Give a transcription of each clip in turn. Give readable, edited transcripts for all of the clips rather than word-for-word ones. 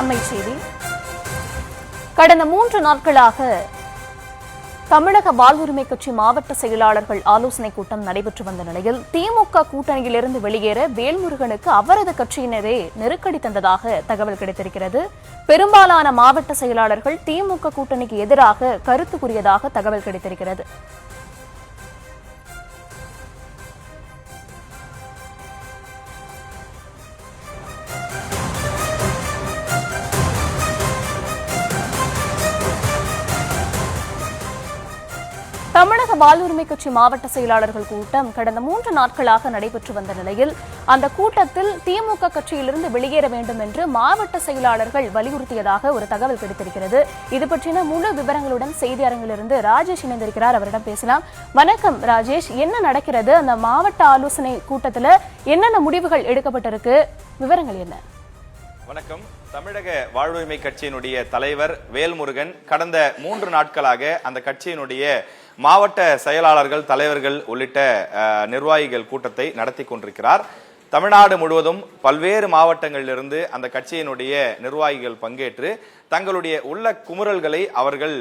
அண்மை செய்தி. கடந்த 3 நாட்களாக தமிழக வாழ்வுரிமை கட்சி மாவட்ட செயலாளர்கள் ஆலோசனைக் கூட்டம் நடைபெற்று வந்த நிலையில் திமுக கூட்டணியிலிருந்து வெளியேற வேல்முருகனுக்கு அவரது கட்சியினரே நெருக்கடி தந்ததாக தகவல் கிடைத்திருக்கிறது. பெரும்பாலான மாவட்ட செயலாளர்கள் திமுக கூட்டணிக்கு எதிராக கருத்து கூறியதாக தகவல் கிடைத்திருக்கிறது. தமிழக வாழ்வுரிமை கட்சி மாவட்ட செயலாளர்கள் கூட்டம் கடந்த 3 நாட்களாக நடைபெற்று வந்த நிலையில் அந்த கூட்டத்தில் திமுக கட்சியிலிருந்து வெளியேற வேண்டும் என்று மாவட்ட செயலாளர்கள் வலியுறுத்தியதாக ஒரு தகவல் கிடைத்திருக்கிறது. இது பற்றின முழு விவரங்களுடன் செய்தி அரங்கிலிருந்து ராஜேஷ் இணைந்திருக்கிறார். அவரிடம் பேசலாம். வணக்கம் ராஜேஷ், என்ன நடக்கிறது? அந்த மாவட்ட ஆலோசனை கூட்டத்தில் என்னென்ன முடிவுகள் எடுக்கப்பட்டிருக்கு? விவரங்கள் என்ன? வணக்கம். தமிழக வாழ்வுரிமை கட்சியினுடைய தலைவர் வேல்முருகன் கடந்த 3 நாட்களாக அந்த கட்சியினுடைய மாவட்ட செயலாளர்கள், தலைவர்கள் உள்ளிட்ட நிர்வாகிகள் கூட்டத்தை நடத்தி கொண்டிருக்கிறார். தமிழ்நாடு முழுவதும் பல்வேறு மாவட்டங்களிலிருந்து அந்த கட்சியினுடைய நிர்வாகிகள் பங்கேற்று தங்களுடைய உள்ள குமுறல்களை அவர்கள்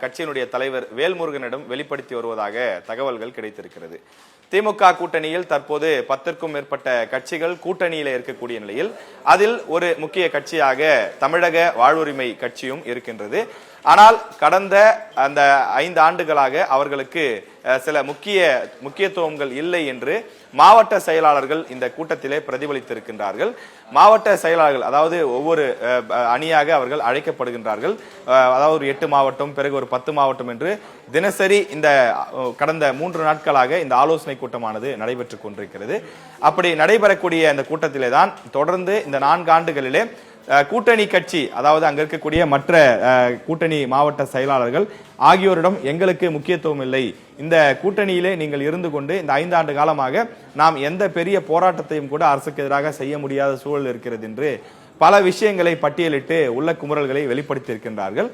கட்சியினுடைய தலைவர் வேல்முருகனிடம் வெளிப்படுத்தி வருவதாக தகவல்கள் கிடைத்திருக்கிறது. திமுக கூட்டணியில் தற்போது 10க்கும் மேற்பட்ட கட்சிகள் கூட்டணியில இருக்கக்கூடிய நிலையில் அதில் ஒரு முக்கிய கட்சியாக தமிழக வாழ்வுரிமை கட்சியும் இருக்கின்றது. ஆனால் கடந்த அந்த 5 ஆண்டுகளாக அவர்களுக்கு சில முக்கியத்துவங்கள் இல்லை என்று மாவட்ட செயலாளர்கள் இந்த கூட்டத்திலே பிரதிபலித்திருக்கின்றார்கள். மாவட்ட செயலாளர்கள், அதாவது ஒவ்வொரு அணியாக அவர்கள் அழைக்கப்படுகின்றார்கள். அதாவது ஒரு 8 மாவட்டம், பிறகு ஒரு 10 மாவட்டம் என்று தினசரி இந்த கடந்த 3 நாட்களாக இந்த ஆலோசனை கூட்டமானது நடைபெற்றுக் கொண்டிருக்கிறது. அப்படி நடைபெறக்கூடிய இந்த கூட்டத்திலே தான் தொடர்ந்து இந்த 4 ஆண்டுகளிலே கூட்டணி கட்சி, அதாவது அங்க இருக்கக்கூடிய மற்ற கூட்டணி மாவட்ட செயலாளர்கள் ஆகியோரிடம் எங்களுக்கு முக்கியத்துவம் இல்லை, இந்த கூட்டணியிலே நீங்கள் இருந்து கொண்டு இந்த 5 ஆண்டு காலமாக நாம் எந்த பெரிய போராட்டத்தையும் கூட அரசுக்கு எதிராக செய்ய முடியாத சூழல் இருக்கிறது என்று பல விஷயங்களை பட்டியலிட்டு உள்ள குமுறல்களை வெளிப்படுத்தி இருக்கின்றார்கள்.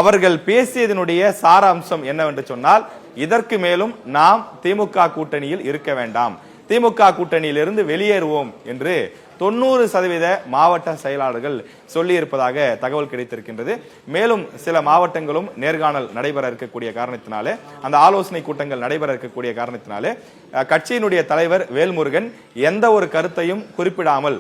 அவர்கள் பேசியதனுடைய சாராம்சம் என்னவென்று சொன்னால், இதற்கு மேலும் நாம் திமுக கூட்டணியில் இருக்க வேண்டாம், திமுக கூட்டணியிலிருந்து வெளியேறுவோம் என்று 90% மாவட்ட செயலாளர்கள் சொல்லியிருப்பதாக தகவல் கிடைத்திருக்கின்றது. மேலும் சில மாவட்டங்களும் நேர்காணல் நடைபெற இருக்கக்கூடிய காரணத்தினாலே, அந்த ஆலோசனை கூட்டங்கள் நடைபெற இருக்கக்கூடிய காரணத்தினாலே கட்சியினுடைய தலைவர் வேல்முருகன் எந்த ஒரு கருத்தையும் குறிப்பிடாமல்,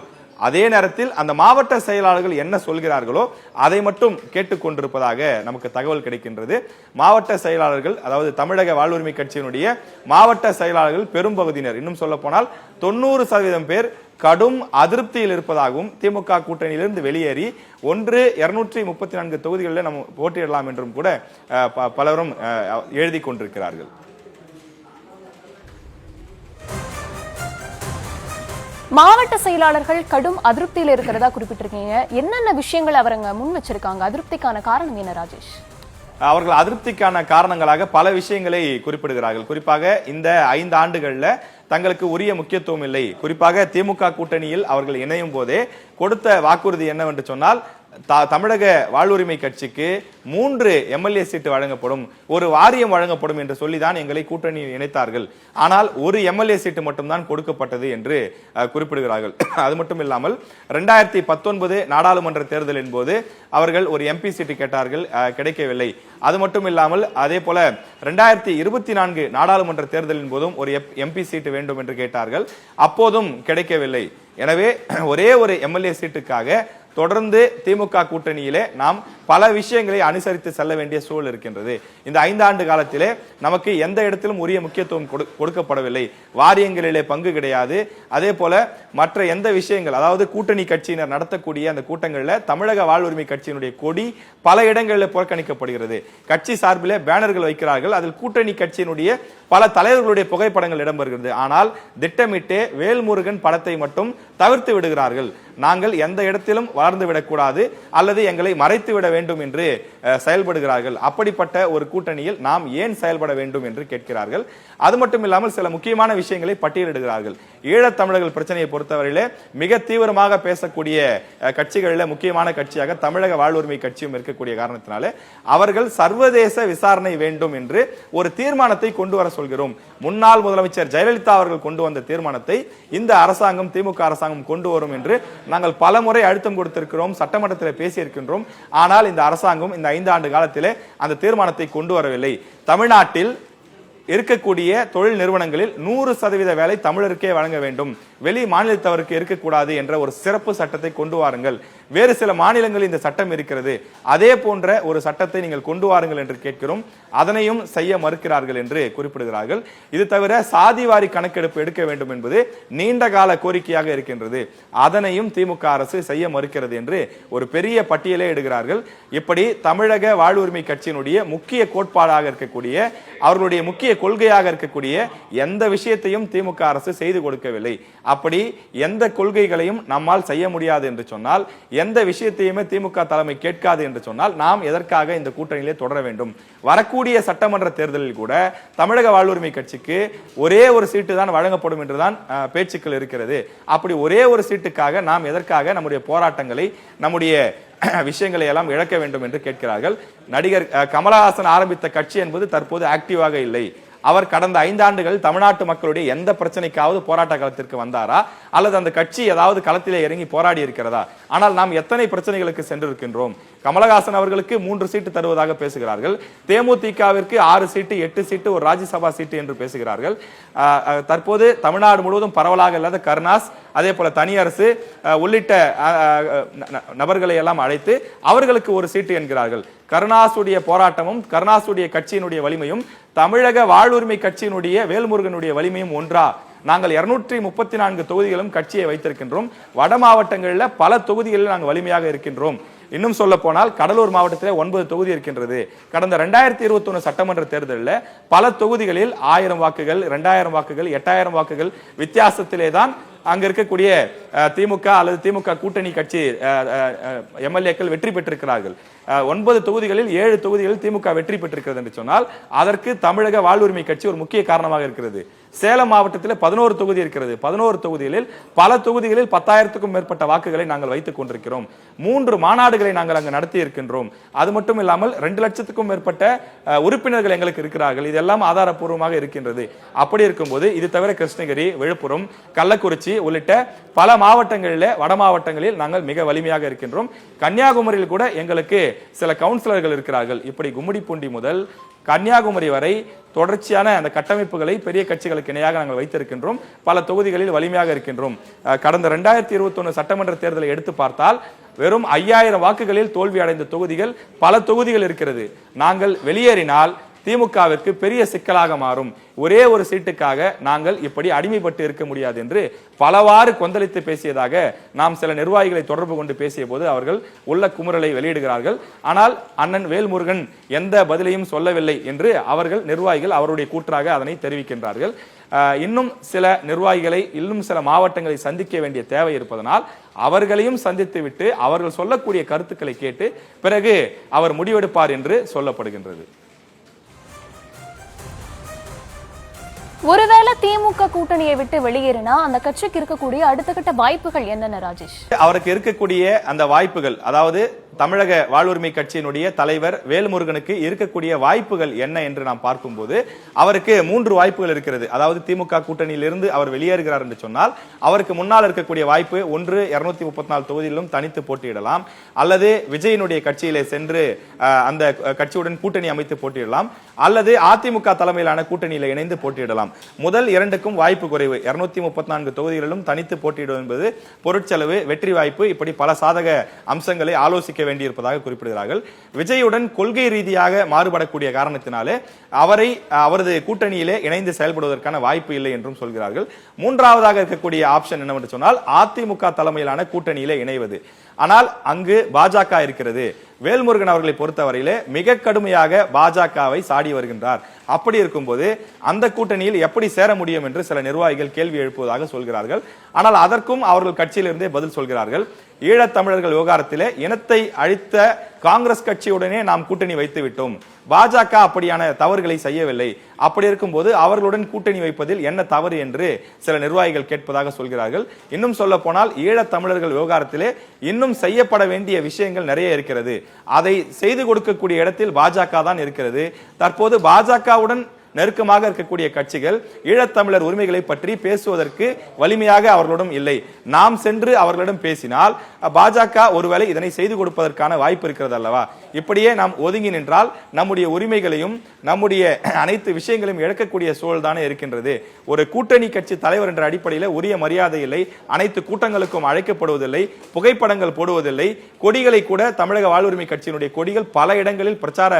அதே நேரத்தில் அந்த மாவட்ட செயலாளர்கள் என்ன சொல்கிறார்களோ அதை மட்டும் கேட்டுக்கொண்டிருப்பதாக நமக்கு தகவல் கிடைக்கின்றது. மாவட்ட செயலாளர்கள், அதாவது தமிழக வாழ்வுரிமை கட்சியினுடைய மாவட்ட செயலாளர்கள் பெரும்பகுதியினர், இன்னும் சொல்ல போனால் 90% பேர் கடும் அதிருப்தியில் இருப்பதாகவும், திமுக கூட்டணியிலிருந்து வெளியேறி 234 தொகுதிகளில் நம்ம போட்டியிடலாம் என்றும் கூட பலரும் எழுதி கொண்டிருக்கிறார்கள். மாவட்ட செயலாளர்கள் கடும் அதிருப்தியில் இருக்கிறதா குறிப்பிட்டிருக்கீங்க. என்னென்ன விஷயங்கள் அவருங்க முன் வச்சிருக்காங்க? அதிருப்திக்கான காரணம் என்ன ராஜேஷ்? அவர்கள் அதிருப்திக்கான காரணங்களாக பல விஷயங்களை குறிப்பிடுகிறார்கள். குறிப்பாக இந்த 5 ஆண்டுகள்ல தங்களுக்கு உரிய முக்கியத்துவம் இல்லை. குறிப்பாக திமுக கூட்டணியில் அவர்கள் இணையும் போதே கொடுத்த வாக்குறுதி என்னவென்று சொன்னால், தமிழக வாழ்வுரிமை கட்சிக்கு 3 எம்எல்ஏ சீட்டு வழங்கப்படும், ஒரு வாரியம் வழங்கப்படும் என்று சொல்லிதான் எங்களை கூட்டணியில் இணைத்தார்கள். ஆனால் ஒரு எம்எல்ஏ சீட்டு மட்டும்தான் கொடுக்கப்பட்டது என்று குறிப்பிடுகிறார்கள். அது மட்டும் இல்லாமல் 2019 நாடாளுமன்ற தேர்தலின் போது அவர்கள் ஒரு எம்பி சீட்டு கேட்டார்கள், கிடைக்கவில்லை. அது மட்டும் இல்லாமல் அதே போல 2024 நாடாளுமன்ற தேர்தலின் போதும் ஒரு எம்பி சீட்டு வேண்டும் என்று கேட்டார்கள், அப்போதும் கிடைக்கவில்லை. எனவே ஒரே ஒரு எம்எல்ஏ சீட்டுக்காக தொடர்ந்து திமுக கூட்டணியிலே நாம் பல விஷயங்களை அனுசரித்து செல்ல வேண்டிய சூழல் இருக்கின்றது. இந்த 5 ஆண்டு காலத்திலே நமக்கு எந்த இடத்திலும் உரிய முக்கியத்துவம் கொடுக்கப்படவில்லை. வாரியங்களிலே பங்கு கிடையாது. அதே போல மற்ற எந்த விஷயங்கள், அதாவது கூட்டணி கட்சியினர் நடத்தக்கூடிய அந்த கூட்டங்களில் தமிழக வாழ்வுரிமை கட்சியினுடைய கொடி பல இடங்களில் புறக்கணிக்கப்படுகிறது. கட்சி சார்பிலே பேனர்கள் வைக்கிறார்கள், அதில் கூட்டணி கட்சியினுடைய பல தலைவர்களுடைய புகைப்படங்கள் இடம்பெறுகிறது. ஆனால் திட்டமிட்டு வேல்முருகன் படத்தை மட்டும் தவிர்த்து விடுகிறார்கள். நாங்கள் எந்த இடத்திலும் வளர்ந்து விடக்கூடாது அல்லது எங்களை மறைத்து விட வேண்டும் என்று செயல்படுகிறார்கள். அப்படிப்பட்ட ஒரு கூட்டணியில் நாம் ஏன் செயல்பட வேண்டும் என்று கேட்கிறார்கள். அது மட்டும் இல்லாமல் சில முக்கியமான விஷயங்களை பட்டியலிடுகிறார்கள். ஈழத் தமிழர்கள் பிரச்சனையை பொறுத்தவரையிலே மிக தீவிரமாக பேசக்கூடிய கட்சிகளில் முக்கியமான கட்சியாக தமிழக வாழ்வுரிமை கட்சியும் இருக்கக்கூடிய காரணத்தினாலே அவர்கள் சர்வதேச விசாரணை வேண்டும் என்று ஒரு தீர்மானத்தை கொண்டு வர சொல்கிறோம். முன்னாள் முதலமைச்சர் ஜெயலலிதா அவர்கள் கொண்டு வந்த தீர்மானத்தை இந்த அரசாங்கம், திமுக அரசாங்கம் அரசாங்கம் கொண்டு வரும் என்று நாங்கள் பல முறை அழுத்தம் கொடுத்திருக்கிறோம், சட்டமன்றத்தில் பேசியிருக்கின்றோம். ஆனால் இந்த அரசாங்கம் இந்த 5 ஆண்டு காலத்திலே அந்த தீர்மானத்தை கொண்டு வரவில்லை. தமிழ்நாட்டில் இருக்கக்கூடிய தொழில் நிறுவனங்களில் 100% வேலை தமிழருக்கே வழங்க வேண்டும், வெளி மாநிலத்தவருக்கு இருக்கக்கூடாது என்ற ஒரு சிறப்பு சட்டத்தை கொண்டு வாருங்கள். வேறு சில மாநிலங்களில் இந்த சட்டம் இருக்கிறது, அதே போன்ற ஒரு சட்டத்தை நீங்கள் கொண்டு வாருங்கள் என்று கேட்கிறோம். அதனையும் செய்ய மறுக்கிறார்கள் என்று குறிப்பிடுகிறார்கள். இது தவிர சாதிவாரி கணக்கெடுப்பு எடுக்க வேண்டும் என்பது நீண்ட கால கோரிக்கையாக இருக்கின்றது, அதனையும் திமுக அரசு செய்ய மறுக்கிறது என்று ஒரு பெரிய பட்டியலே இடுகிறார்கள். இப்படி தமிழக வாழ்வுரிமை கட்சியினுடைய முக்கிய கோட்பாடாக இருக்கக்கூடிய, அவர்களுடைய முக்கிய கொள்கையாக இருக்கக்கூடிய எந்த விஷயத்தையும் திமுக அரசு செய்து கொடுக்கவில்லை. அப்படி எந்த கொள்கைகளையும் நம்மால் செய்ய முடியாது என்று சொன்னால், எந்த விஷயத்தையுமே திமுக தலைமை கேட்காது என்று சொன்னால் நாம் எதற்காக இந்த கூட்டணியிலே தொடர வேண்டும்? வரக்கூடிய சட்டமன்ற தேர்தலில் கூட தமிழக வாழ்வுரிமை கட்சிக்கு ஒரே ஒரு சீட்டு தான் வழங்கப்படும் என்றுதான் பேச்சுக்கள் இருக்கிறது. அப்படி ஒரே ஒரு சீட்டுக்காக நாம் எதற்காக நம்முடைய போராட்டங்களை, நம்முடைய விஷயங்களை எல்லாம் இழக்க வேண்டும் என்று கேட்கிறார்கள். நடிகர் கமலஹாசன் ஆரம்பித்த கட்சி என்பது தற்போது ஆக்டிவாக இல்லை. அவர் கடந்த 5 ஆண்டுகள் தமிழ்நாட்டு மக்களுடைய எந்த பிரச்சனைக்காவது போராட்ட களத்திற்கு வந்தாரா, அல்லது அந்த கட்சி ஏதாவது களத்திலே இறங்கி போராடி இருக்கிறதா? ஆனால் நாம் எத்தனை பிரச்சனைகளுக்கு சென்றிருக்கின்றோம். கமலஹாசன் அவர்களுக்கு 3 சீட்டு தருவதாக பேசுகிறார்கள், தேமுதிகவிற்கு 6 சீட்டு 8 சீட்டு ஒரு ராஜ்யசபா சீட்டு என்று பேசுகிறார்கள். தற்போது தமிழ்நாடு முழுவதும் பரவலாக இல்லாத கருணாஸ், அதே போல தனியரசு உள்ளிட்ட நபர்களை எல்லாம் அழைத்து அவர்களுக்கு ஒரு சீட்டு என்கிறார்கள். கருணாசுடைய போராட்டமும் கருணாசுடைய கட்சியினுடைய வலிமையும் தமிழக வாழ்வுரிமை கட்சியினுடைய வேல்முருகனுடைய வலிமையும் ஒன்றா? நாங்கள் 234 தொகுதிகளும் கட்சியை வைத்திருக்கின்றோம். வட மாவட்டங்களில் பல தொகுதிகளில் நாங்கள் வலிமையாக இருக்கின்றோம். இன்னும் சொல்ல போனால் கடலூர் மாவட்டத்திலே 9 தொகுதி இருக்கின்றது. கடந்த 2021 சட்டமன்ற தேர்தலில் பல தொகுதிகளில் 1000 வாக்குகள், 2000 வாக்குகள், 8000 வாக்குகள் வித்தியாசத்திலே தான் அங்க இருக்கக்கூடிய திமுக அல்லது திமுக கூட்டணி கட்சி எம்எல்ஏக்கள் வெற்றி பெற்றிருக்கிறார்கள். 9 தொகுதிகளில் 7 தொகுதிகளில் திமுக வெற்றி பெற்றிருக்கிறது என்று சொன்னால் அதற்கு தமிழக வாழ்வுரிமை கட்சி ஒரு முக்கிய காரணமாக இருக்கிறது. சேலம் மாவட்டத்தில் 11 தொகுதி இருக்கிறது. 11 தொகுதிகளில் பல தொகுதிகளில் 10,000க்கும் மேற்பட்ட வாக்குகளை நாங்கள் வைத்துக் கொண்டிருக்கிறோம். 3 மாநாடுகளை நாங்கள் அங்கு நடத்தி இருக்கின்றோம். அது மட்டும் இல்லாமல் 2 லட்சத்துக்கும் மேற்பட்ட உறுப்பினர்கள் எங்களுக்கு இருக்கிறார்கள். இதெல்லாம் ஆதாரப்பூர்வமாக இருக்கின்றது. அப்படி இருக்கும்போது இது தவிர கிருஷ்ணகிரி, விழுப்புரம், கள்ளக்குறிச்சி உள்ளிட்ட பல மாவட்டங்களில், வட மாவட்டங்களில் நாங்கள் மிக வலிமையாக இருக்கின்றோம். கன்னியாகுமரியில் கூட எங்களுக்கு சில கவுன்சிலர்கள் இருக்கிறார்கள். இப்படி கும்மிடிப்பூண்டி முதல் கன்னியாகுமரி வரை தொடர்ச்சியான அந்த கட்டமைப்புகளை பெரிய கட்சிகளுக்கு இணையாக நாங்கள் வைத்திருக்கின்றோம். பல தொகுதிகளில் வலிமையாக இருக்கின்றோம். கடந்த 2021 சட்டமன்ற தேர்தலை எடுத்து பார்த்தால் வெறும் 5000 வாக்குகளில் தோல்வி அடைந்த தொகுதிகள் பல தொகுதிகள் இருக்கிறது. நாங்கள் வெளியேறினால் திமுகவிற்கு பெரிய சிக்கலாக மாறும். ஒரே ஒரு சீட்டுக்காக நாங்கள் இப்படி அடிமைப்பட்டு இருக்க முடியாது என்று பலவாறு கொந்தளித்து பேசியதாக நாம் சில நிர்வாகிகளை தொடர்பு கொண்டு பேசிய போது அவர்கள் உள்ள குமுறலை வெளியிடுகிறார்கள். ஆனால் அண்ணன் வேல்முருகன் எந்த பதிலையும் சொல்லவில்லை என்று அவர்கள் நிர்வாகிகள் அவருடைய கூற்றாக அதனை தெரிவிக்கின்றார்கள். இன்னும் சில நிர்வாகிகளை, இன்னும் சில மாவட்டங்களை சந்திக்க வேண்டிய தேவை இருப்பதனால் அவர்களையும் சந்தித்து விட்டு அவர்கள் சொல்லக்கூடிய கருத்துக்களை கேட்டு பிறகு அவர் முடிவெடுப்பார் என்று சொல்லப்படுகின்றது. ஒருவேளை திமுக கூட்டணியை விட்டு வெளியேறினா அந்த கட்சிக்கு இருக்கக்கூடிய அடுத்த கட்ட வாய்ப்புகள் என்னென்ன ராஜேஷ்? அவருக்கு இருக்கக்கூடிய அந்த வாய்ப்புகள், அதாவது தமிழக வாழ்வுரிமை கட்சியினுடைய தலைவர் வேல்முருகனுக்கு இருக்கக்கூடிய வாய்ப்புகள் என்ன என்று நாம் பார்க்கும்போது அவருக்கு 3 வாய்ப்புகள் இருக்கிறது. அதாவது திமுக கூட்டணியிலிருந்து அவர் வெளியேறுகிறார் என்று சொன்னால் அவருக்கு முன்னால் இருக்கக்கூடிய வாய்ப்பு, ஒன்று 234 தொகுதியிலும் தனித்து போட்டியிடலாம், அல்லது விஜயனுடைய கட்சியிலே சென்று அந்த கட்சியுடன் கூட்டணி அமைத்து போட்டியிடலாம், அல்லது அதிமுக தலைமையிலான கூட்டணியில இணைந்து போட்டியிடலாம். முதல் 2க்கும் வாய்ப்பு குறைவு. 234 தொகுதிகளிலும் தனித்து போட்டியிடும் என்பது பொருட்செலவு, வெற்றி வாய்ப்பு, இப்படி பல சாதக அம்சங்களை ஆலோசிக்க வேண்டியிருப்பதாக குறிப்பிடுகிறார்கள். விஜயுடன் கொள்கை ரீதியாக மாறுபடக்கூடிய காரணத்தினாலே அவரது கூட்டணியிலே இணைந்து செயல்படுவதற்கான வாய்ப்பு இல்லை என்றும் சொல்கிறார்கள். மூன்றாவதாக இருக்கக்கூடிய ஆப்ஷன் என்னவென்று சொன்னால் அதிமுக தலைமையிலான கூட்டணியிலே இணைவது. ஆனால் அங்கு பாஜக இருக்கிறது. வேல்முருகன் அவர்களை பொறுத்தவரையிலே மிக கடுமையாக பாஜகவை சாடி வருகின்றார். அப்படி இருக்கும்போது அந்த கூட்டணியில் எப்படி சேர முடியும் என்று சில நிர்வாகிகள் கேள்வி எழுப்புவதாக சொல்கிறார்கள். ஆனால் அதற்கும் அவர்கள் கட்சியிலிருந்தே பதில் சொல்கிறார்கள். ஈழத்தமிழர்கள் விவகாரத்திலே இனத்தை அழித்த காங்கிரஸ் கட்சியுடனே நாம் கூட்டணி வைத்து விட்டோம், பாஜக அப்படியான தவறுகளை செய்யவில்லை. அப்படி இருக்கும்போது அவர்களுடன் கூட்டணி வைப்பதில் என்ன தவறு என்று சில நிர்வாகிகள் கேட்பதாக சொல்கிறார்கள். இன்னும் சொல்ல போனால் ஈழத்தமிழர்கள் விவகாரத்திலே இன்னும் செய்யப்பட வேண்டிய விஷயங்கள் நிறைய இருக்கிறது. அதை செய்து கொடுக்கக்கூடிய இடத்தில் பாஜக தான் இருக்கிறது. தற்போது பாஜகவுடன் நெருக்கமாக இருக்கக்கூடிய கட்சிகள் ஈழத்தமிழர் உரிமைகளை பற்றி பேசுவதற்கு வலிமையாக அவர்களிடம் இல்லை. நாம் சென்று அவர்களிடம் பேசினால் பாஜக ஒருவேளை இதனை செய்து கொடுப்பதற்கான வாய்ப்பு இருக்கிறது அல்லவா? இப்படியே நாம் ஒதுங்கி நின்றால் நம்முடைய உரிமைகளையும் நம்முடைய அனைத்து விஷயங்களையும் இழக்கக்கூடிய சூழல் தானே இருக்கின்றது. ஒரு கூட்டணி கட்சி தலைவர் என்ற அடிப்படையில் உரிய மரியாதை இல்லை, அனைத்து கூட்டங்களுக்கும் அழைக்கப்படுவதில்லை, புகைப்படங்கள் போடுவதில்லை, கொடிகளை கூட தமிழக வாழ்வுரிமை கட்சியினுடைய கொடிகள் பல இடங்களில் பிரச்சார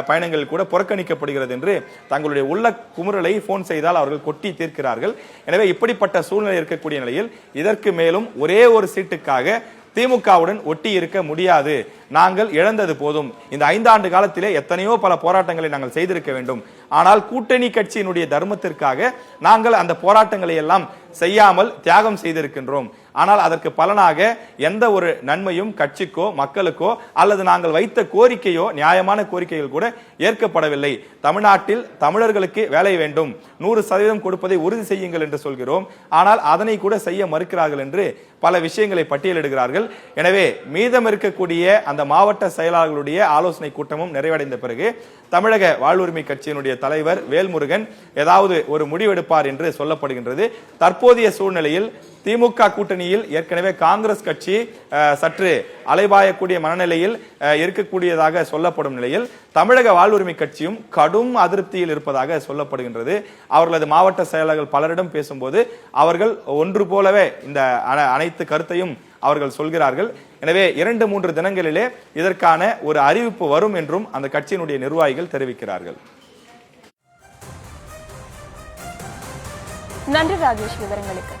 பயணங்கள் கூட புறக்கணிக்கப்படுகிறது என்று தங்களுடைய உள்ள குமுறலை போன் செய்தால் அவர்கள் கொட்டி தீர்க்கிறார்கள். எனவே இப்படிப்பட்ட சூழ்நிலை இருக்கக்கூடிய நிலையில் இதற்கு மேலும் ஒரே ஒரு சீட்டுக்காக திமுகவுடன் ஒட்டி இருக்க முடியாது. நாங்கள் இழந்தது போதும். இந்த 5 ஆண்டு காலத்திலே எத்தனையோ பல போராட்டங்களை நாங்கள் செய்திருக்க வேண்டும். ஆனால் கூட்டணி கட்சியினுடைய தர்மத்திற்காக நாங்கள் அந்த போராட்டங்களை எல்லாம் செய்யாமல் தியாகம் செய்திருக்கின்றோம். ஆனால் அதற்கு பலனாக எந்த ஒரு நன்மையும் கட்சிக்கோ மக்களுக்கோ அல்லது நாங்கள் வைத்த கோரிக்கையோ நியாயமான கோரிக்கைகள் கூட ஏற்கப்படவில்லை. தமிழ்நாட்டில் தமிழர்களுக்கு வேலை வேண்டும், 100% கொடுப்பதை உறுதி செய்யுங்கள் என்று சொல்கிறோம். ஆனால் அதனை கூட செய்ய மறுக்கிறார்கள் என்று பல விஷயங்களை பட்டியலிடுகிறார்கள். எனவே மீதம் இருக்கக்கூடிய அந்த மாவட்ட செயலாளர்களுடைய ஆலோசனை கூட்டமும் நிறைவடைந்த பிறகு தமிழக வாழ்வுரிமை கட்சியினுடைய தலைவர் வேல்முருகன் ஏதாவது ஒரு முடிவெடுப்பார் என்று சொல்லப்படுகின்றது. தற்போதைய சூழ்நிலையில் திமுக கூட்டணியில் ஏற்கனவே காங்கிரஸ் கட்சி சற்று அலைபாயக்கூடிய மனநிலையில் இருக்கக்கூடியதாக சொல்லப்படும் நிலையில் தமிழக வாழ்வுரிமை கட்சியும் கடும் அதிருப்தியில் இருப்பதாக சொல்லப்படுகின்றது. அவர்களது மாவட்ட செயலாளர்கள் பலரிடம் பேசும்போது அவர்கள் ஒன்று போலவே இந்த அனைத்து கருத்தையும் அவர்கள் சொல்கிறார்கள். எனவே 2-3 தினங்களிலே இதற்கான ஒரு அறிவிப்பு வரும் என்றும் அந்த கட்சியினுடைய நிர்வாகிகள் தெரிவிக்கிறார்கள். நன்றி ராஜேஷ் விவரங்களுக்கு.